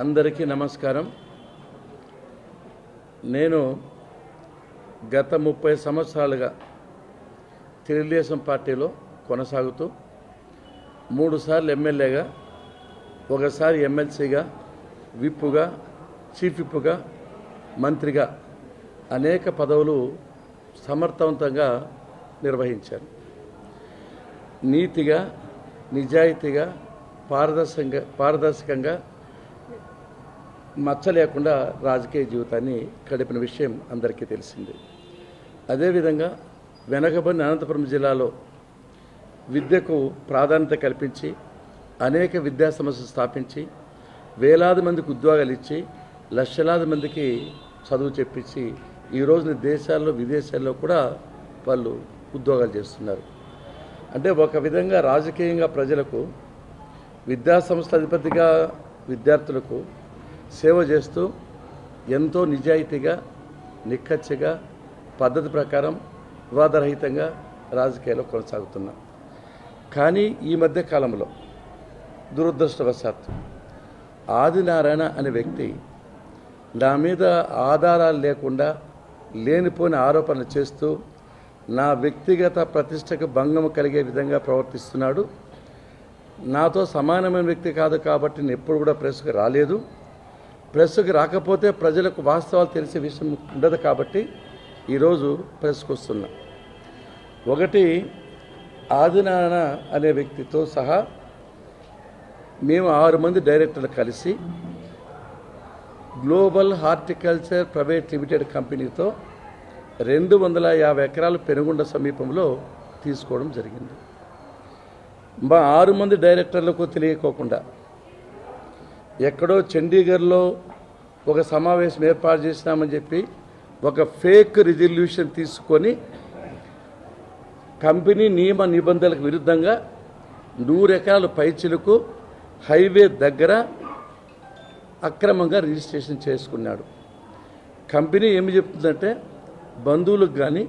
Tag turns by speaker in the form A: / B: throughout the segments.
A: అందరికీ నమస్కారం. నేను గత 30 సంవత్సరాలుగా తెలుగుదేశం పార్టీలో కొనసాగుతూ 3 సార్లు ఎమ్మెల్యేగా, ఒకసారి ఎమ్మెల్సీగా, విప్పుగా, చీఫ్ విప్పుగా, మంత్రిగా అనేక పదవులు సమర్థవంతంగా నిర్వహించాను. నీతిగా, నిజాయితీగా, పారదర్శకంగా మచ్చ లేకుండా రాజకీయ జీవితాన్ని గడిపిన విషయం అందరికీ తెలిసింది. అదేవిధంగా వెనకబడిన అనంతపురం జిల్లాలో విద్యకు ప్రాధాన్యత కల్పించి అనేక విద్యా సంస్థలు స్థాపించి వేలాది మందికి ఉద్యోగాలు ఇచ్చి లక్షలాది మందికి చదువు చెప్పించి ఈరోజు దేశాల్లో విదేశాల్లో కూడా వాళ్ళు ఉద్యోగాలు చేస్తున్నారు. అంటే ఒక విధంగా రాజకీయంగా ప్రజలకు, విద్యా సంస్థల అధిపతిగా విద్యార్థులకు సేవ చేస్తూ ఎంతో నిజాయితీగా, నిక్కచ్చిగా, పద్ధతి ప్రకారం, వివాదరహితంగా రాజకీయాల్లో కొనసాగుతున్నాం. కానీ ఈ మధ్య కాలంలో దురదృష్టవశాత్తు ఆదినారాయణ అనే వ్యక్తి నా మీద ఆధారాలు లేకుండా లేనిపోయిన ఆరోపణలు చేస్తూ నా వ్యక్తిగత ప్రతిష్టకు భంగం కలిగే విధంగా ప్రవర్తిస్తున్నాడు. నాతో సమానమైన వ్యక్తి కాదు కాబట్టి నేను ఎప్పుడు కూడా ప్రెస్కు రాలేదు. ప్రెస్కు రాకపోతే ప్రజలకు వాస్తవాలు తెలిసే విషయం ఉండదు కాబట్టి ఈరోజు ప్రెస్కు వస్తున్నా. ఒకటి, ఆదినారాయణ అనే వ్యక్తితో సహా మేము 6 మంది డైరెక్టర్లు కలిసి గ్లోబల్ హార్టికల్చర్ ప్రైవేట్ లిమిటెడ్ కంపెనీతో 250 ఎకరాలు పెనుగొండ సమీపంలో తీసుకోవడం జరిగింది. మా 6 మంది డైరెక్టర్లకు తెలియకోకుండా ఎక్కడో చండీగఢ్లో ఒక సమావేశం ఏర్పాటు చేసినామని చెప్పి ఒక ఫేక్ రిజల్యూషన్ తీసుకొని కంపెనీ నియమ నిబంధనలకు విరుద్ధంగా 100 ఎకరాల పైచిలకు హైవే దగ్గర అక్రమంగా రిజిస్ట్రేషన్ చేసుకున్నాడు. కంపెనీ ఏమి చెప్తుందంటే బంధువులకు కానీ,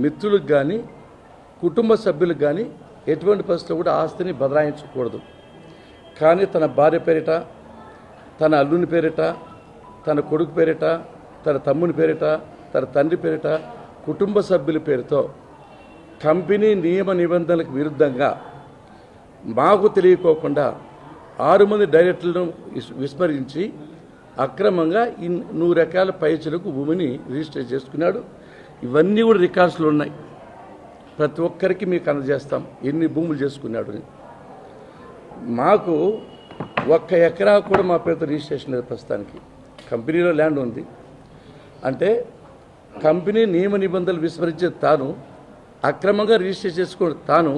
A: మిత్రులకు కానీ, కుటుంబ సభ్యులకు కానీ ఎటువంటి పరిస్థితుల్లో కూడా ఆస్తిని బదలాయించకూడదు. కానీ తన భార్య పేరిట, తన అల్లుని పేరిట, తన కొడుకు పేరిట, తన తమ్ముని పేరిట, తన తండ్రి పేరిట, కుటుంబ సభ్యుల పేరుతో కంపెనీ నియమ నిబంధనలకు విరుద్ధంగా మాకు తెలియకోకుండా 6 మంది డైరెక్టర్లను విస్మరించి అక్రమంగా 100 ఎకరాల పైచలకు భూమిని రిజిస్టర్ చేసుకున్నాడు. ఇవన్నీ కూడా రికార్డ్స్లో ఉన్నాయి. ప్రతి ఒక్కరికి మీకు అందజేస్తాం ఎన్ని భూములు చేసుకున్నాడు అని. మాకు 1 ఎకరా కూడా మా పేరుతో రిజిస్ట్రేషన్ లేదు ప్రస్తుతానికి. కంపెనీలో ల్యాండ్ ఉంది. అంటే కంపెనీ నియమ నిబంధనలు విస్మరించే తాను, అక్రమంగా రిజిస్టర్ చేసుకోవడం తాను,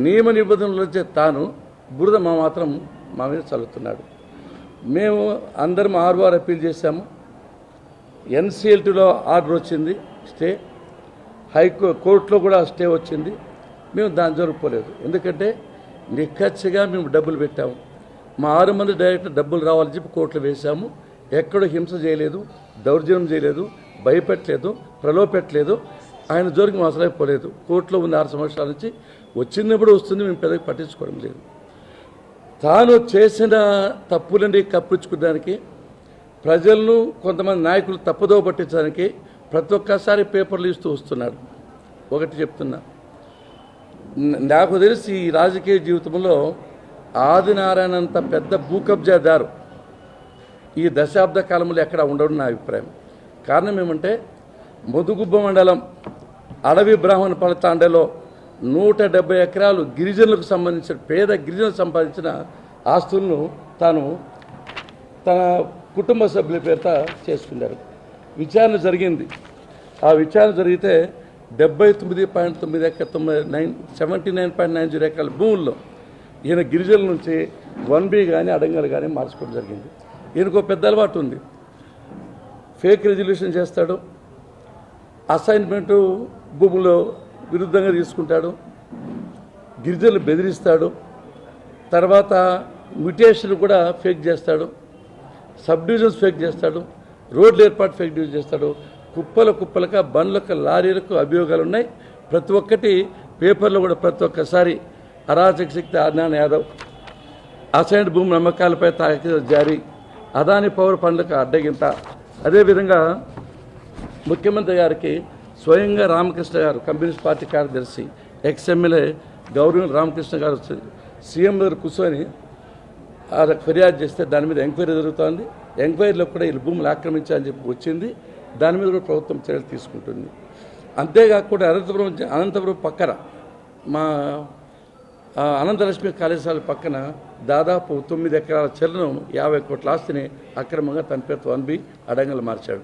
A: నియమ నిబంధనలు వచ్చే తాను బురద మాత్రం మా మీద చల్లుతున్నాడు. మేము అందరం 6 అప్పీల్ చేశాము. ఎన్సిఎల్టీలో ఆర్డర్ వచ్చింది, స్టే. కోర్టులో కూడా స్టే వచ్చింది. మేము దాని జరగపోలేదు. ఎందుకంటే నిక్కచ్చిగా మేము డబ్బులు పెట్టాము. మా 6 మంది డైరెక్టర్ డబ్బులు రావాలని చెప్పి కోర్టులో వేశాము. ఎక్కడో హింస చేయలేదు, దౌర్జన్యం చేయలేదు, భయపెట్టలేదు, ప్రలోభపెట్టలేదు. ఆయన జోలికి మేము అసలే పోలేదు. కోర్టులో ఉన్న 6 సంవత్సరాల నుంచి వచ్చినప్పుడు వస్తుంది, మేము పెద్దగా పట్టించుకోవడం లేదు. తాను చేసిన తప్పులని కప్పించుకోవడానికి, ప్రజలను కొంతమంది నాయకులు తప్పుదోవ పట్టించడానికి ప్రతి ఒక్కసారి పేపర్లు ఇస్తూ వస్తున్నాడు. ఒకటి చెప్తున్నా, నాకు తెలిసి ఈ రాజకీయ జీవితంలో ఆదినారాయణ అంత పెద్ద భూ కబ్జాదారు ఈ దశాబ్ద కాలంలో ఎక్కడ ఉండడం నా అభిప్రాయం. కారణం ఏమంటే ముదుగుబ్బ మండలం అడవి బ్రాహ్మణపల్లి తాండలో 170 ఎకరాలు గిరిజనులకు సంబంధించిన, పేద గిరిజనులకు సంపాదించిన ఆస్తులను తాను తన కుటుంబ సభ్యుల పేరిట చేసుకున్నారు. విచారణ జరిగింది. ఆ విచారణ జరిగితే 79.90 ఎకరాల భూముల్లో ఈయన గిరిజనుల నుంచి 1B కానీ అడంగలు కానీ మార్చుకోవడం జరిగింది. ఈయనకు పెద్ద అలవాటు ఉంది. ఫేక్ రిజల్యూషన్ చేస్తాడు, అసైన్మెంటు భూముల్లో విరుద్ధంగా తీసుకుంటాడు, గిరిజనులు బెదిరిస్తాడు, తర్వాత మ్యుటేషన్ కూడా ఫేక్ చేస్తాడు, సబ్ డివిజన్స్ ఫేక్ చేస్తాడు, రోడ్లు ఏర్పాటు ఫేక్ డివిజన్ చేస్తాడు. కుప్పలుగా బండ్లకు, లారీలకు అభియోగాలు ఉన్నాయి. ప్రతి ఒక్కటి పేపర్లో కూడా ప్రతి ఒక్కసారి అరాచక శక్తి ఆదినారాయణ యాదవ్, అసైన్డ్ భూమి నమ్మకాలపై తాకీదు జారీ, అదాని పవర్ పనులకు అడ్డగింత. అదేవిధంగా ముఖ్యమంత్రి గారికి స్వయంగా రామకృష్ణ గారు కమ్యూనిస్ట్ పార్టీ కార్యదర్శి ఎక్స్ఎమ్మెల్యే గౌరవ రామకృష్ణ గారు సీఎం దగ్గర కూర్చొని ఫిర్యాదు చేస్తే దాని మీద ఎంక్వైరీ జరుగుతోంది. ఎంక్వైరీలో కూడా వీళ్ళు భూములు ఆక్రమించాలని చెప్పి వచ్చింది. దాని మీద కూడా ప్రభుత్వం చర్యలు తీసుకుంటుంది. అంతేకాకుండా అనంతపురం పక్కన మా అనంతలక్ష్మి కళాశాల పక్కన దాదాపు 9 ఎకరాల చెరువును 50 కోట్ల ఆస్తిని అక్రమంగా తన పేరుతో అన్బి అడంగలు మార్చాడు.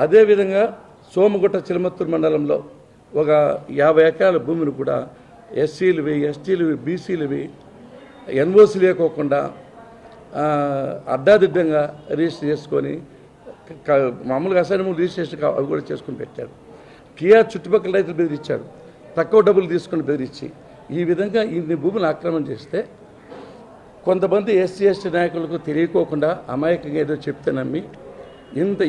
A: అదేవిధంగా సోమగుట్ట చిలమత్తూరు మండలంలో ఒక 50 ఎకరాల భూమిని కూడా ఎస్సీలువి, ఎస్టీలువి, బీసీలువి ఎన్ఓసీ లేకోకుండా అడ్డాదిడ్డంగా రిజిస్టర్ చేసుకొని మామూలుగా అసైన్మెంట్ రిజిస్ట్రేషన్ అవి కూడా చేసుకుని పెట్టాడు. కియా చుట్టుపక్కల రైతులు బెదిరించాడు, తక్కువ డబ్బులు తీసుకొని బెదిరించి. ఈ విధంగా ఇన్ని భూములు ఆక్రమణ చేస్తే కొంతమంది ఎస్సీ ఎస్టీ నాయకులకు తెలియకోకుండా అమాయకంగా ఏదో చెప్తే నమ్మి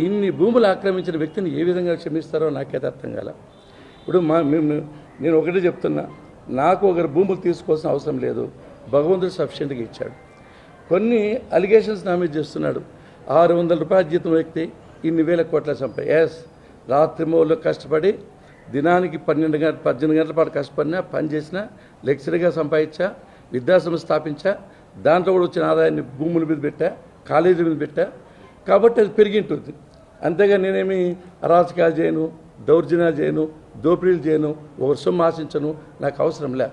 A: ఇన్ని భూములు ఆక్రమించిన వ్యక్తిని ఏ విధంగా క్షమిస్తారో నాకైతే అర్థం కాల. ఇప్పుడు నేను ఒకటే చెప్తున్నా, నాకు ఒకరి భూములు తీసుకోవాల్సిన అవసరం లేదు. భగవంతుడు సఫిషియెంట్గా ఇచ్చాడు. కొన్ని అలిగేషన్స్ నా మీద చేస్తున్నాడు. 600 రూపాయల జీతం వ్యక్తి ఇన్ని వేల కోట్ల సంపాది. రాత్రి మూలలో కష్టపడి దినానికి 18 గంటల పాటు కష్టపడినా, పని చేసినా, లెక్చరర్గా సంపాదించా, విద్యాసంస్థ స్థాపించా, దాంట్లో కూడా వచ్చిన ఆదాయాన్ని భూముల మీద పెట్టా, కాలేజీ మీద పెట్టా. కాబట్టి అది పెరిగి ఉంటుంది. అంతేగా నేనేమి అరాచకాలు చేయను, దౌర్జన్యాలు చేయను, దోపిడీలు చేయను, ఒకరి సొమ్ము ఆశించను. నాకు అవసరం లే.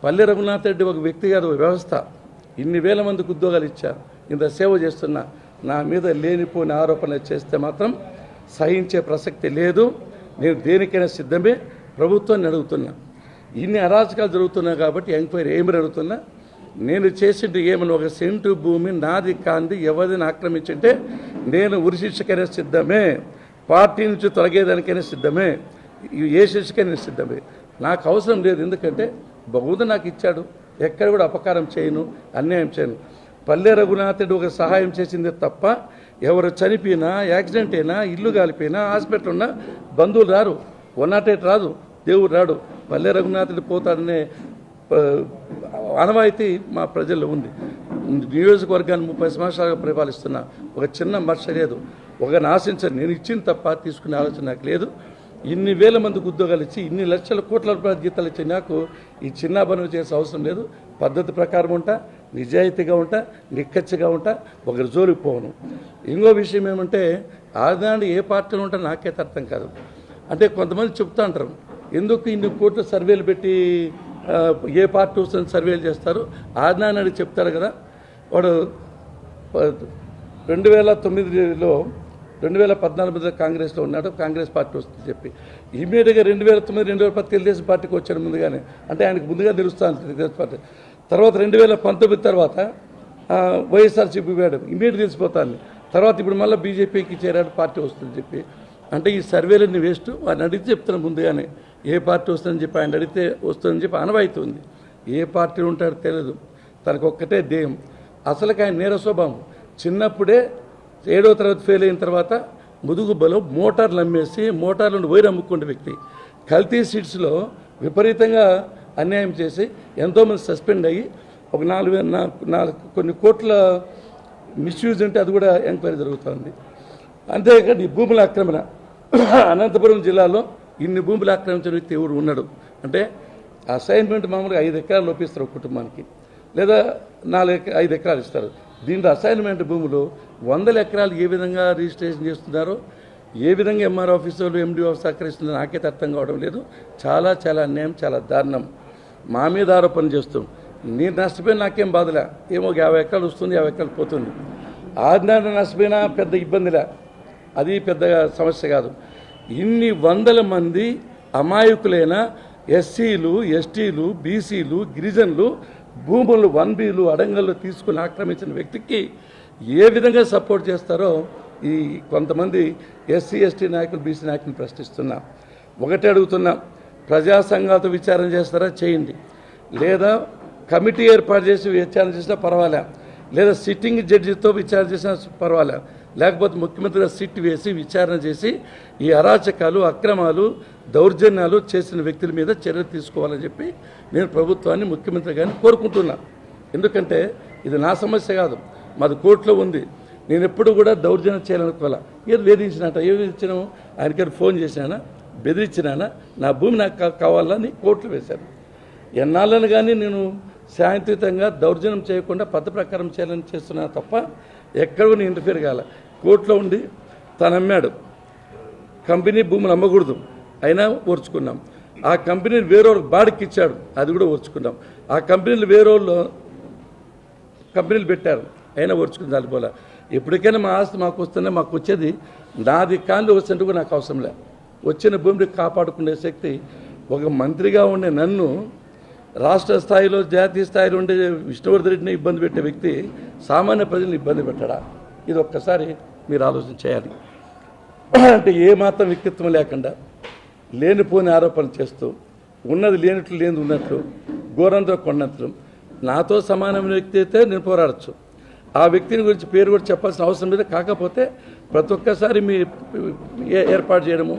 A: పల్లె రఘునాథ్ రెడ్డి ఒక వ్యక్తి కాదు, వ్యవస్థ. ఇన్ని వేల మందికి ఉద్యోగాలు ఇచ్చా, ఇంత సేవ చేస్తున్నా. నా మీద లేనిపోని ఆరోపణలు చేస్తే మాత్రం సహించే ప్రసక్తి లేదు. నేను దేనికైనా సిద్ధమే. ప్రభుత్వాన్ని అడుగుతున్నా, ఇన్ని అరాచకాలు జరుగుతున్నాయి కాబట్టి ఎంక్వైరీ ఏమని అడుగుతున్నా. నేను చేసింది ఏమని, ఒక సెంటు భూమి నాది కాంది ఎవరిని ఆక్రమించింటే నేను ఉరిశిక్షకైనా సిద్ధమే, పార్టీ నుంచి తొలగేదానికైనా సిద్ధమే, ఏ శిక్షకైనా సిద్ధమే. నాకు అవసరం లేదు. ఎందుకంటే భగవంతుడు నాకు ఇచ్చాడు. ఎక్కడ కూడా అపకారం చేయను, అన్యాయం చేయను. పల్లె రఘునాథుడు ఒక సహాయం చేసిందే తప్ప ఎవరు చనిపోయినా, యాక్సిడెంట్ అయినా, ఇల్లు కాలిపోయినా, హాస్పిటల్ ఉన్నా బంధువులు రారు, 108 రాదు, దేవుడు రాడు. పల్లె రఘునాథుడు పోతాడనే ఆనవాయితీ మా ప్రజల్లో ఉంది. నియోజకవర్గాన్ని 30 సంవత్సరాలుగా పరిపాలిస్తున్నా. ఒక చిన్న మర్ష లేదు, ఒకరిని ఆశించను. నేను ఇచ్చిన తప్ప తీసుకునే ఆలోచన నాకు లేదు. ఇన్ని వేల మందికి ఉద్యోగాలు ఇచ్చి, ఇన్ని లక్షల కోట్ల రూపాయల జీతాలు ఇచ్చి నాకు ఈ చిన్న పనులు చేసే అవసరం లేదు. పద్ధతి ప్రకారం ఉంటా, నిజాయితీగా ఉంటా, నిక్కచ్చిగా ఉంటా, ఒకరి జోలికి పోను. ఇంకో విషయం ఏమంటే, ఆనాడు ఏ పార్టీలో ఉంటా నాకైతే అర్థం కాదు. అంటే కొంతమంది చెప్తా అంటారు, ఎందుకు ఇన్ని కోట్ల సర్వేలు పెట్టి ఏ పార్టీ వస్తుంది సర్వేలు చేస్తారు. ఆనాడు చెప్తారు కదా, వాడు 2009లో 2014 కాంగ్రెస్లో ఉన్నాడు, కాంగ్రెస్ పార్టీ వస్తుంది చెప్పి ఇమీడియట్గా 2009, 2010 తెలుగుదేశం పార్టీకి వచ్చాడు ముందుగానే. అంటే ఆయనకు ముందుగా తెలుస్తాను తెలుగుదేశం పార్టీ. తర్వాత 2019 తర్వాత వైఎస్ఆర్సీపీ వేయడం ఇమీడియట్ తెలిసిపోతాను. తర్వాత ఇప్పుడు మళ్ళీ బీజేపీకి చేరాడు, పార్టీ వస్తుందని చెప్పి. అంటే ఈ సర్వేలన్నీ వేస్ట్. వారిని అడిగితే చెప్తున్నాను ముందుగానే ఏ పార్టీ వస్తుందని చెప్పి. ఆయన అడిగితే వస్తుందని చెప్పి అనవాయితీ ఉంది. ఏ పార్టీ ఉంటాడో తెలియదు, తనకు ఒక్కటే ధ్యేయం. అసలుకి ఆయన నేర స్వభావం. చిన్నప్పుడే 7వ తరగతి ఫెయిల్ అయిన తర్వాత ముదుగుబ్బలో మోటార్లు అమ్మేసి మోటార్లను వైర్ అమ్ముకునే వ్యక్తి. కల్తీ సీట్స్లో విపరీతంగా అన్యాయం చేసి ఎంతోమంది సస్పెండ్ అయ్యి ఒక 4 కొన్ని కోట్ల మిస్యూజ్ అంటే అది కూడా ఎంక్వైరీ జరుగుతుంది. అంతేకాదు ఈ భూముల ఆక్రమణ. అనంతపురం జిల్లాలో ఇన్ని భూములు ఆక్రమించిన వ్యక్తి ఎవరు ఉన్నాడు అంటే, అసైన్మెంట్ మామూలుగా 5 ఎకరాలు లోపిస్తారు ఒక కుటుంబానికి, లేదా 5 ఎకరాలు ఇస్తారు. దీంట్లో అసైన్మెంట్ భూములు 100 ఎకరాలు ఏ విధంగా రిజిస్ట్రేషన్ చేస్తున్నారో, ఏ విధంగా ఎంఆర్ ఆఫీసర్లు, ఎండిఓ సహకరిస్తున్నారో నాకైతే అర్థం కావడం లేదు. చాలా చాలా అన్యాయం, చాలా దారుణం. మా మీద ఆరోపణ చేస్తాం. నేను నష్టపోయిన నాకేం బాధలే. ఏమో 50 ఎకరాలు వస్తుంది, 50 ఎకరాలు పోతుంది. ఆదినాడు నష్టపోయినా పెద్ద ఇబ్బందిలే, అది పెద్దగా సమస్య కాదు. ఇన్ని 100 మంది అమాయకులైన ఎస్సీలు, ఎస్టీలు, బీసీలు, గిరిజనులు భూములు 1Bలు అడంగల్లో తీసుకుని ఆక్రమించిన వ్యక్తికి ఏ విధంగా సపోర్ట్ చేస్తారో ఈ కొంతమంది ఎస్సీ, ఎస్టీ నాయకులు, బీసీ నాయకులు ప్రశ్నిస్తున్నా. ఒకటే అడుగుతున్నా, ప్రజా సంఘాలతో విచారణ చేస్తారా చేయండి, లేదా కమిటీ ఏర్పాటు చేసి విచారణ చేసినా పర్వాలే, లేదా సిట్టింగ్ జడ్జితో విచారణ చేసినా పర్వాలే, లేకపోతే ముఖ్యమంత్రిగా సిట్ వేసి విచారణ చేసి ఈ అరాచకాలు, అక్రమాలు, దౌర్జన్యాలు చేసిన వ్యక్తుల మీద చర్యలు తీసుకోవాలని చెప్పి నేను ప్రభుత్వాన్ని, ముఖ్యమంత్రి గారిని కోరుకుంటున్నా. ఎందుకంటే ఇది నా సమస్య కాదు, మాది కోర్టులో ఉంది. నేను ఎప్పుడు కూడా దౌర్జన్యం చేయాలనుకోవాలా. ఏది వేధించినట్ట, ఏది వేధించినాము, ఆయనకి ఫోన్ చేసినానా, బెదిరించినానా, నా భూమి నాకు కావాలని కోర్టులు వేశాను. ఎన్నాళ్ళని కానీ నేను శాంతియుతంగా దౌర్జన్యం చేయకుండా పద్ధతి ప్రకారం చేయాలని చేస్తున్నా తప్ప ఎక్కడ నేను ఇంటర్ఫియర్ కాల. కోర్టులో ఉండి తను అమ్మాడు, కంపెనీ భూములు అమ్మకూడదు, అయినా ఓర్చుకున్నాం. ఆ కంపెనీని వేరేవాళ్ళకి బాడికి ఇచ్చాడు, అది కూడా ఓర్చుకున్నాం. ఆ కంపెనీలు వేరేవాళ్ళు కంపెనీలు పెట్టారు, అయినా ఓర్చుకుని దానిపోలే. ఎప్పటికైనా మా ఆస్తి మాకు వస్తుందే, మాకు వచ్చేది నాది కాళ్ళు వస్తుంటే కూడా నాకు అవసరం లే. వచ్చిన భూమిని కాపాడుకునే శక్తి ఒక మంత్రిగా ఉండే నన్ను రాష్ట్ర స్థాయిలో జాతీయ స్థాయిలో ఉండే విష్ణువర్ధన్ రెడ్డిని ఇబ్బంది పెట్టే వ్యక్తి సామాన్య ప్రజలను ఇబ్బంది పెట్టడా? ఇది ఒక్కసారి మీరు ఆలోచన చేయాలి. అంటే ఏమాత్రం వ్యక్తిత్వం లేకుండా లేనిపోని ఆరోపణలు చేస్తూ ఉన్నది లేనట్లు లేని ఉన్నట్లు ఘోరంతో కొన్నట్లు నాతో సమానమైన వ్యక్తి అయితే నేను పోరాడచ్చు. ఆ వ్యక్తిని గురించి పేరు కూడా చెప్పాల్సిన అవసరం లేదు. కాకపోతే ప్రతి ఒక్కసారి మీ ఏర్పాటు చేయడము,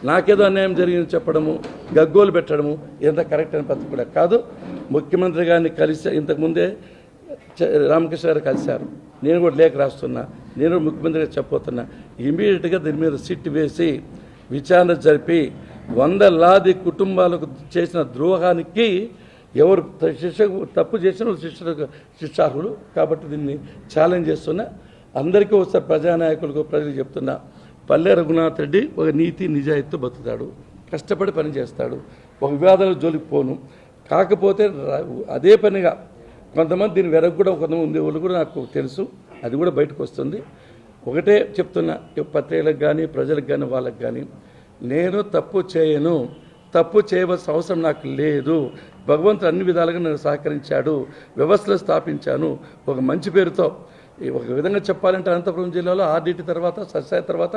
A: నాకేదో అన్యాయం జరిగిందని చెప్పడము, గగ్గోలు పెట్టడము ఎంత కరెక్ట్ అని పద్ధతి కూడా కాదు. ముఖ్యమంత్రి గారిని కలిసి ఇంతకుముందే రామకృష్ణ గారు కలిశారు, నేను కూడా లేఖ రాస్తున్నా, నేను ముఖ్యమంత్రి గారు చెప్పబోతున్నా. ఇమీడియట్గా దీని మీద సిట్ వేసి విచారణ జరిపి 100 కుటుంబాలకు చేసిన ద్రోహానికి ఎవరు తప్పు చేసిన శిక్షార్హులు. కాబట్టి దీన్ని ఛాలెంజ్ చేస్తున్నా. అందరికీ ఒకసారి ప్రజానాయకులకు ప్రజలకు చెప్తున్నా, పల్లె రఘునాథ్ రెడ్డి ఒక నీతి నిజాయితీతో బతుకుతాడు, కష్టపడి పని చేస్తాడు, ఒక వివాదాల జోలికి పోను. కాకపోతే అదే పనిగా కొంతమంది దీని వెనక కూడా కొంతమంది ఉండే వాళ్ళు కూడా నాకు తెలుసు, అది కూడా బయటకు వస్తుంది. ఒకటే చెప్తున్నా, పత్రికలకు కానీ ప్రజలకు కానీ వాళ్ళకి కానీ, నేను తప్పు చేయను, తప్పు చేయవలసిన అవసరం నాకు లేదు. భగవంతుడు అన్ని విధాలుగా నేను సహకరించాడు, వ్యవస్థలు స్థాపించాను ఒక మంచి పేరుతో. ఒక విధంగా చెప్పాలంటే అనంతపురం జిల్లాలో ఆర్డిటి తర్వాత సత్సాయి తర్వాత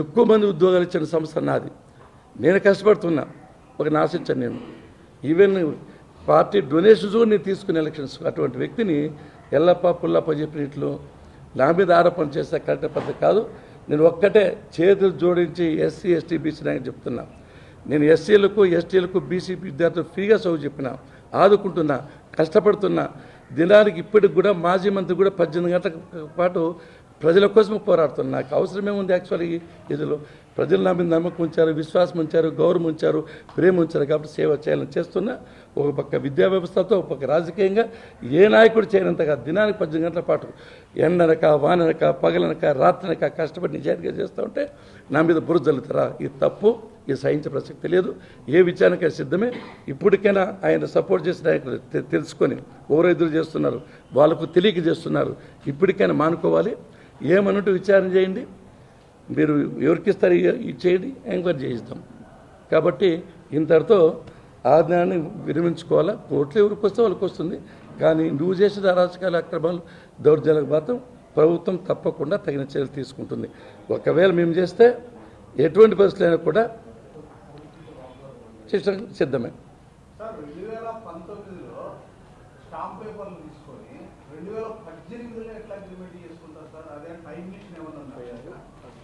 A: ఎక్కువ మంది ఉద్యోగాలు ఇచ్చిన సంస్థ నాది. నేను కష్టపడుతున్నా, ఒక ఆశించాను. నేను ఈవెన్ పార్టీ డొనేషన్స్ కూడా నేను తీసుకునే ఎలక్షన్స్. అటువంటి వ్యక్తిని ఎల్లప్ప పుల్లప్ప చెప్పినట్లు నా మీద ఆరోపణ చేస్తే కరెక్ట్ పద్ధతి కాదు. నేను ఒక్కటే చేతులు జోడించి ఎస్సీ ఎస్టీ బీసీ నాయకులు చెప్తున్నా, నేను ఎస్సీలకు ఎస్టీలకు బీసీ విద్యార్థులు ఫ్రీగా చదువు చెప్పిన, ఆదుకుంటున్నా, కష్టపడుతున్నా. దినానికి ఇప్పటికి కూడా మాజీ మంత్రి కూడా 18 గంటల పాటు ప్రజల కోసం పోరాడుతున్నా. నాకు అవసరమేముంది యాక్చువల్గా ఇదిలో? ప్రజలు నా మీద నమ్మకం ఉంచారు, విశ్వాసం ఉంచారు, గౌరవం ఉంచారు, ప్రేమ ఉంచారు. కాబట్టి సేవ చేయాలని చేస్తున్నా. ఒక పక్క విద్యా వ్యవస్థతో, ఒక పక్క రాజకీయంగా ఏ నాయకుడు చేయనంతగా దినానికి 18 గంటల పాటు ఎండనక వాననక పగలనక రాత్రనక కష్టపడి నిజాయితీగా చేస్తూ ఉంటే నా మీద బురద జల్లుతారా? ఇది తప్పు, ఇది సహించే ప్రసక్తి లేదు. ఏ విచారణకైనా సిద్ధమే. ఇప్పటికైనా ఆయన సపోర్ట్ చేసిన నాయకులు తెలుసుకొని ఎవరు ఎదురు చేస్తున్నారు, వాళ్ళకు తెలియక చేస్తున్నారు. ఇప్పటికైనా మానుకోవాలి. ఏమన్నట్టు విచారణ చేయండి, మీరు ఎవరికి ఇస్తారు చేయండి, ఎంక్వైరీ చేయిస్తాం. కాబట్టి ఇంతటితో ఆజ్ఞాన్ని విరమించుకోవాలా. కోర్టులు ఎవరికి వస్తే వాళ్ళకి వస్తుంది. కానీ నువ్వు చేసిన అరాచకాల అక్రమాలు దౌర్జన్యాలకు మాత్రం ప్రభుత్వం తప్పకుండా తగిన చర్యలు తీసుకుంటుంది. ఒకవేళ మేము చేస్తే ఎటువంటి పరిస్థితులైనా కూడా సిద్ధమే.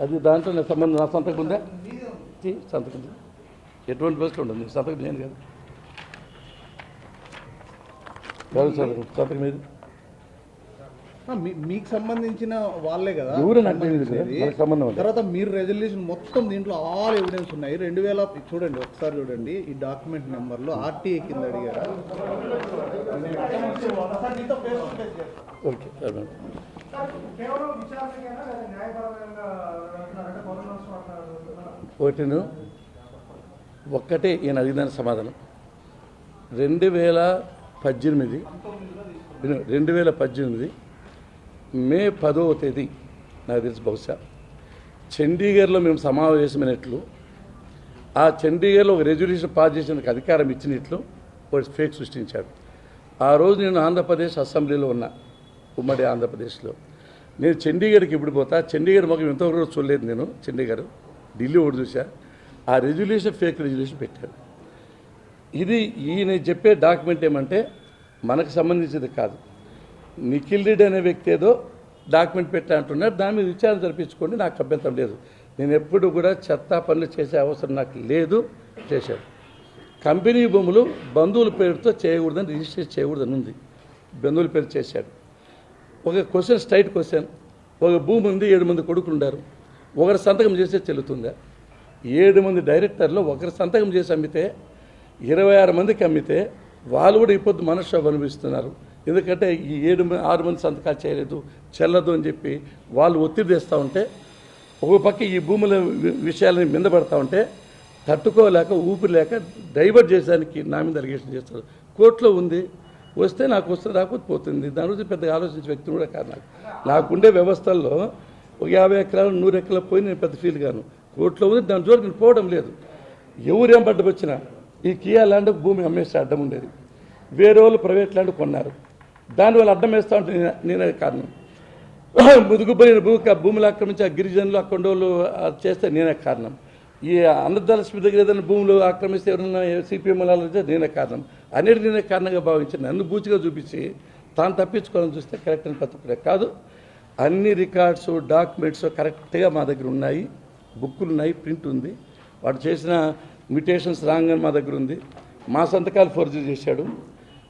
A: అది దాంట్లో సంబంధం నా సంతకం ఉందా? సంతకం ఎటువంటి పరిస్థితులు ఉండదు. సంతకం నేను కాదు సంతకం మీద
B: మీకు సంబంధించిన వాళ్ళే కదా
A: సంబంధం.
B: తర్వాత మీరు రెజల్యూషన్ మొత్తం దీంట్లో ఆల్ ఎవిడెన్స్ ఉన్నాయి. 2000 చూడండి, ఒకసారి చూడండి ఈ డాక్యుమెంట్ నెంబర్లో ఆర్టీఏ కింద అడిగారు.
A: Okay sir madam. ఒక్కటే ఈయన అడిగిన సమాధానం. 2018 మే 10వ తేదీ నాకు తెలిసి బహుశా చండీగఢ్లో మేము సమావేశమైనట్లు, ఆ చండీగఢ్లో ఒక రెజల్యూషన్ పాస్ చేసేందుకు అధికారం ఇచ్చినట్లు ఒక ఫేక్ సృష్టించాడు. ఆ రోజు నేను ఆంధ్రప్రదేశ్ అసెంబ్లీలో ఉన్నా, ఉమ్మడి ఆంధ్రప్రదేశ్లో. నేను చండీగఢ్కి ఇప్పుడు పోతా, చండీగఢ్ మొక్క ఎంతవరకు చూడలేదు నేను. చండీగఢ్ ఢిల్లీ ఒకటి చూసా. ఆ రెజల్యూషన్ ఫేక్ రెజల్యూషన్ పెట్టాడు. ఇది ఈయన చెప్పే డాక్యుమెంట్ ఏమంటే మనకు సంబంధించింది కాదు. నిఖిల్ రెడ్డి అనే వ్యక్తి ఏదో డాక్యుమెంట్ పెట్టా అంటున్నారు, దాని మీద విచారణ జరిపించుకోండి, నాకు అభ్యంతరం లేదు. నేను ఎప్పుడు కూడా చెత్త పనులు చేసే అవసరం నాకు లేదు. చేశాడు. కంపెనీ భూములు బంధువుల పేరుతో చేయకూడదని, రిజిస్టర్ చేయకూడదని ఉంది. బంధువుల పేరు చేశాడు. ఒక క్వశ్చన్, స్ట్రైట్ క్వశ్చన్, ఒక భూమి ఉంది, 7 మంది కొడుకులు ఉన్నారు. ఒకరు సంతకం చేస్తే చెల్లుతుందా? 7 మంది డైరెక్టర్లు ఒకరు సంతకం చేసి అమ్మితే 26 మందికి అమ్మితే వాళ్ళు కూడా ఇప్పుడు మనశ్శాపం అనిపిస్తున్నారు. ఎందుకంటే ఈ 6 మంది సంతకాలు చేయలేదు, చెల్లదు అని చెప్పి వాళ్ళు ఒత్తిడి తెస్తూ ఉంటే, ఒక పక్క ఈ భూముల విషయాలని మిందపడతా ఉంటే తట్టుకోలేక ఊపిరి లేక డైవర్ట్ చేసేదానికి నా మీద అలిగేషన్ చేస్తారు. కోర్టులో ఉంది, వస్తే నాకు వస్తుంది, రాకపోతే పోతుంది. దాని గురించి పెద్దగా ఆలోచించే వ్యక్తిని కూడా కాదు. నాకుండే వ్యవస్థల్లో ఒక 50 ఎకరాలు 100 ఎకరాలు పోయి నేను పెద్ద ఫీల్ గాను. కోర్టులో ఉంది, దాని జోలికి నేను పోవడం లేదు. ఎవరేం పడ్డ వచ్చినా ఈ కియా ల్యాండ్ భూమి అమ్మేస్తే అడ్డం ఉండేది, వేరే వాళ్ళు ప్రైవేట్ ల్యాండ్ కొన్నారు, దానివల్ల అడ్డం వేస్తూ ఉంటే నేనే కారణం. ముదుగుపోయిన భూములు ఆక్రమించి ఆ గిరిజనులు అక్కడ వాళ్ళు చేస్తే నేనే కారణం. ఈ అన్నదాలక్ష్మి దగ్గర ఏదైనా భూములు ఆక్రమిస్తే ఎవరైనా సిపిఎం నేనే కారణం. అన్నిటి నేనే కారణంగా భావించి నన్ను బూచిగా చూపించి తాను తప్పించుకోవాలని చూస్తే కరెక్ట్ అని పట్టుకునే కాదు. అన్ని రికార్డ్స్ డాక్యుమెంట్స్ కరెక్ట్గా మా దగ్గర ఉన్నాయి, బుక్కులు ఉన్నాయి, ప్రింట్ ఉంది. వాడు చేసిన మ్యూటేషన్స్ రాంగ్ అని మా దగ్గర ఉంది. మా సంతకాలు ఫోర్జరీ చేశాడు,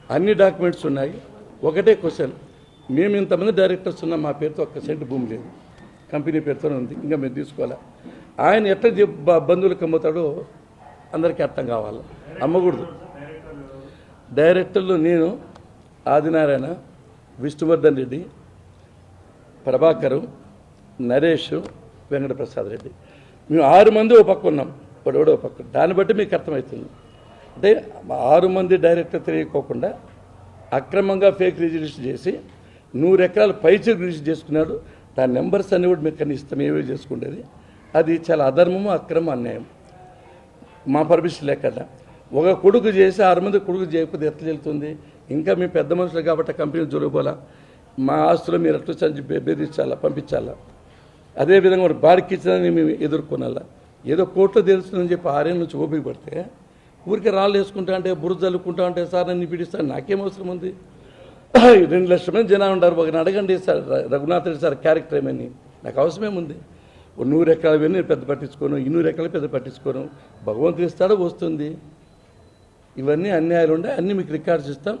A: అన్ని డాక్యుమెంట్స్ ఉన్నాయి. ఒకటే క్వశ్చన్, మేము ఇంతమంది డైరెక్టర్స్ ఉన్నాం, మా పేరుతో 1 సెంటు భూమి లేదు, కంపెనీ పేరుతోనే ఉంది, ఇంకా మేము తీసుకోవాలి. ఆయన ఎట్లా బంధువులకు అమ్ముతాడో అందరికీ అర్థం కావాలి. అమ్మకూడదు. డైరెక్టర్లు నేను, ఆదినారాయణ, విష్ణువర్ధన్ రెడ్డి, ప్రభాకరు, నరేష్, వెంకటప్రసాద్ రెడ్డి, మేము 6 మంది ఓ పక్క ఉన్నాం, ఒకడో పక్క. దాన్ని బట్టి మీకు అర్థమవుతుంది. అంటే 6 మంది డైరెక్టర్ తెలియకోకుండా అక్రమంగా ఫేక్ రిజిస్టర్ చేసి 100 ఎకరాలు పైచి రిజిస్టర్ చేసుకున్నాడు. దాని నెంబర్స్ అన్నీ కూడా మీకు కన్నా ఇస్తాం, ఏవే చేసుకునేది. అది చాలా అధర్మము, అక్రమం, అన్యాయం. మా పర్మిషన్ లేకుండా ఒక కొడుకు చేసి 6 మంది కొడుకు చేయకపోతే ఎట్లా చెల్లుతుంది? ఇంకా మేము పెద్ద మనుషులు కాబట్టి కంపెనీ జోలిపోలా, మా ఆస్తులు మీరు ఎట్లా చంచి బెదిరించాలా, పంపించాలా. అదేవిధంగా మరి బాడికి ఇచ్చిందని మేము ఎదుర్కొనాలా. ఏదో కోర్టులో తెలుస్తుందని చెప్పి 6 ఏళ్ళ నుంచి ఓపిక పడితే ఊరికి రాళ్ళు వేసుకుంటా అంటే, బురద చల్లుకుంటా అంటే, సార్ నన్ను పిడిస్తాను, నాకేం అవసరం ఉంది? 2 లక్షల మంది జనాలు ఉంటారు, ఒకరిని అడగండి sir, Raghunath Reddy sir character ఏమని, నాకు అవసరమేముంది? 100 ఎకరాలు నేను పెద్ద పట్టించుకోను, 200 ఎకరాలు పెద్ద పట్టించుకోను. భగవంతుడు ఇస్తాడో వస్తుంది. ఇవన్నీ అన్యాయాలు ఉండే, అన్నీ మీకు రికార్డ్స్ ఇస్తాం.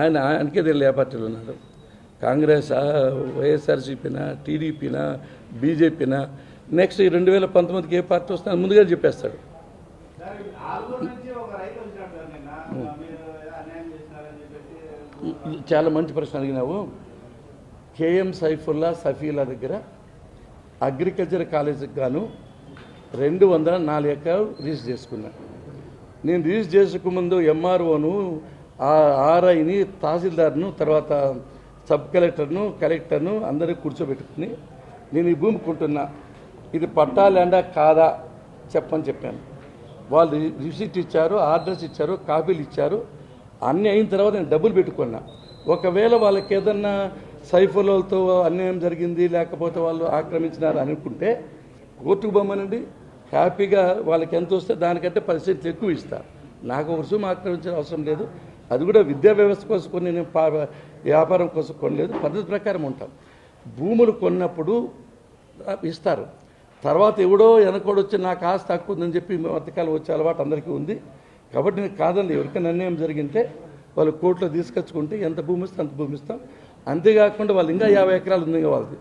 A: ఆయనకే తెలియదు ఏ పార్టీలో ఉన్నాడు. కాంగ్రెస్, వైఎస్ఆర్సీపీనా, టీడీపీనా, బీజేపీనా, నెక్స్ట్ 2019కి ఏ పార్టీ వస్తుందో ముందుగా చెప్పేస్తాడు. చాలా మంచి ప్రశ్న అడిగినావు. కేఎం సైఫుల్లా సఫీలా దగ్గర అగ్రికల్చర్ కాలేజీకి గాను 204 ఎకరాలు రిజిస్టర్ చేసుకున్నా. నేను రిజిస్టర్ చేసుకుముందు ఎంఆర్ఓను, ఆర్ఐని, తహసీల్దార్ను, తర్వాత సబ్ కలెక్టర్ను, కలెక్టర్ను అందరినీ కూర్చోబెట్టుకుని నేను ఈ భూమి కొంటున్నా, ఇది పట్టా ల్యాండా కాదా చెప్పని చెప్పాను. వాళ్ళు రిసిప్ట్ ఇచ్చారు, ఆర్డర్స్ ఇచ్చారు, కాపీలు ఇచ్చారు. అన్నీ అయిన తర్వాత నేను డబ్బులు పెట్టుకున్నా. ఒకవేళ వాళ్ళకి ఏదన్నా సైఫులతో అన్యాయం జరిగింది, లేకపోతే వాళ్ళు ఆక్రమించినారు అనుకుంటే కోర్టుకు పోమనండి, హ్యాపీగా వాళ్ళకి ఎంత వస్తే దానికంటే 10% ఎక్కువ ఇస్తారు. నాకు ఒక రుసుము ఆక్రమించిన అవసరం లేదు. అది కూడా విద్యా వ్యవస్థ కోసం కొన్ని, నేను వ్యాపారం కోసం కొనలేదు, పద్ధతి ప్రకారం ఉంటాం. భూములు కొన్నప్పుడు ఇస్తారు, తర్వాత ఎవడో వెనకోడు వచ్చి నాకు ఆస్తి తక్కువ ఉందని చెప్పి మధ్యకాలం వచ్చే అలవాటు అందరికీ ఉంది. కాబట్టి నేను కాదండి, ఎవరికైనా అన్యాయం జరిగితే వాళ్ళు కోర్టులో తీసుకొచ్చుకుంటే ఎంత భూమి ఇస్తే అంత భూమి ఇస్తాం. అంతేకాకుండా వాళ్ళు ఇంకా 50 ఎకరాలు ఉంది ఇంకా వాళ్ళది,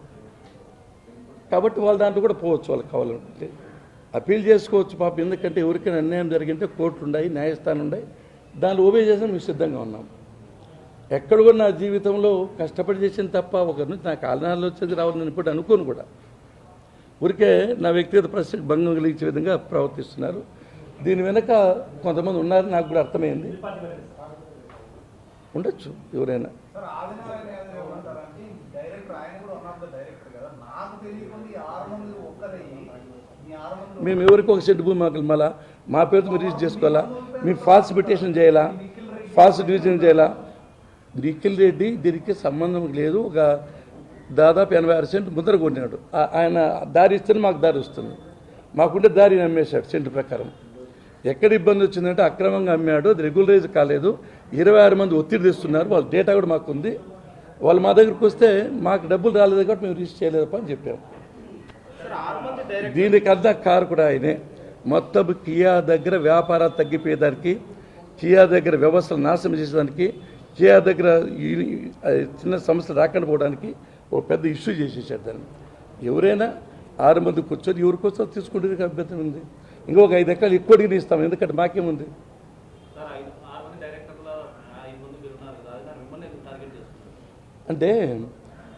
A: కాబట్టి వాళ్ళు దాంట్లో కూడా పోవచ్చు, వాళ్ళకి కావాలంటే అప్పీల్ చేసుకోవచ్చు పాపం. ఎందుకంటే ఎవరికైనా అన్యాయం జరిగింటే కోర్టులు ఉన్నాయి, న్యాయస్థానం ఉన్నాయి, దాన్ని ఓబే చేసిన మేము సిద్ధంగా ఉన్నాం. ఎక్కడ కూడా నా జీవితంలో కష్టపడి చేసింది తప్ప ఒకరి నుంచి నాకు ఆలనాలు వచ్చేది రావాలని ఇప్పుడు అనుకోను కూడా. ఊరికే నా వ్యక్తిగత పరిస్థితికి భంగం కలిగించే విధంగా ప్రవర్తిస్తున్నారు. దీని వెనక కొంతమంది ఉన్నారు, నాకు కూడా అర్థమైంది. ఉండొచ్చు ఎవరైనా. మేము ఎవరికి 1 సెంటు భూమి మాకు మళ్ళా మా పేరుతో మీరు రిజిస్టర్ చేసుకోవాలా, మేము ఫాల్స్ పిటిషన్ చేయాలా, ఫాల్స్ డివిజన్ చేయాలా. నిఖిల్ రెడ్డి దీనికి సంబంధం లేదు. ఒక దాదాపు 86 సెంటు ముద్ర కొట్టినాడు. ఆయన దారి ఇస్తేనే మాకు దారి వస్తుంది, మాకుంటే దారిని అమ్మేశాడు సెంటు ప్రకారం. ఎక్కడ ఇబ్బంది వచ్చిందంటే అక్రమంగా అమ్మాడు, అది రెగ్యులరైజ్ కాలేదు. 26 మంది ఒత్తిడి తెస్తున్నారు, వాళ్ళ డేటా కూడా మాకు ఉంది. వాళ్ళు మా దగ్గరికి వస్తే మాకు డబ్బులు రాలేదు కాబట్టి మేము రిజిస్టర్ చేయలేదప్ప అని చెప్పాము. దీనికి అంతా కారకుడు ఆయనే. మొత్తం కియా దగ్గర వ్యాపారాలు తగ్గిపోయేదానికి, కియా దగ్గర వ్యవస్థలు నాశనం చేసేదానికి, కేఆర్ దగ్గర చిన్న సమస్య రాకుండా పోవడానికి ఒక పెద్ద ఇష్యూ చేసేసాడు దాన్ని. ఎవరైనా 6 మంది కూర్చొని ఎవరికోసం తీసుకుంటే అభ్యర్థం ఉంది. ఇంకొక 5 ఎకరాలు ఎక్కువడికి ఇస్తాం, ఎందుకంటే మాకేముంది. అంటే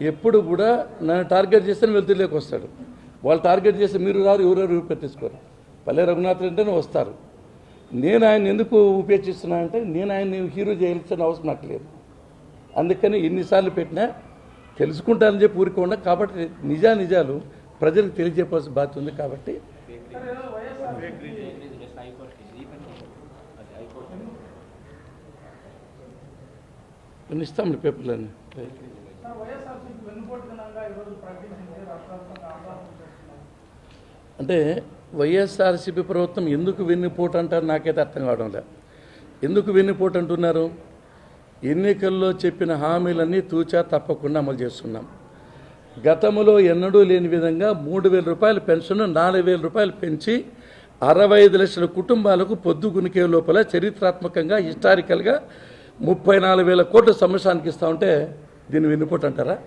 A: ఎప్పుడు కూడా నన్ను టార్గెట్ చేస్తే వెళ్తులేకి వస్తాడు. వాళ్ళు టార్గెట్ చేస్తే మీరు రారు, ఎవరెవరు పెట్టించుకోరు. పల్లె రఘునాథ్ రెడ్డి వస్తారు. నేను ఆయన ఎందుకు ఉపేక్షిస్తున్నా అంటే నేను ఆయన్ని హీరో చేయాల్సిన అవసరం నాకు లేదు. అందుకని ఎన్నిసార్లు పెట్టినా తెలుసుకుంటానని చెప్పి ఊరుకోండా. కాబట్టి నిజాలు ప్రజలకు తెలియజెప్పాల్సిన బాధ్యత ఉంది. కాబట్టి ఇస్తాం పేపర్లని. అంటే వైఎస్ఆర్సీపీ ప్రభుత్వం ఎందుకు వెన్నుపోటు అంటారు నాకైతే అర్థం కావడం లేదు. ఎందుకు వెన్నుపోటు అంటున్నారు? ఎన్నికల్లో చెప్పిన హామీలన్నీ తూచా తప్పకుండా అమలు చేస్తున్నాం. గతంలో ఎన్నడూ లేని విధంగా 3,000 రూపాయల పెన్షన్ 4,000 రూపాయలు పెంచి 65 లక్షల కుటుంబాలకు పొద్దుగునికే లోపల చరిత్రాత్మకంగా హిస్టారికల్గా 34,000 కోట్ల సంవత్సరానికి ఇస్తా ఉంటే దీన్ని వెన్నుపోటు అంటారా?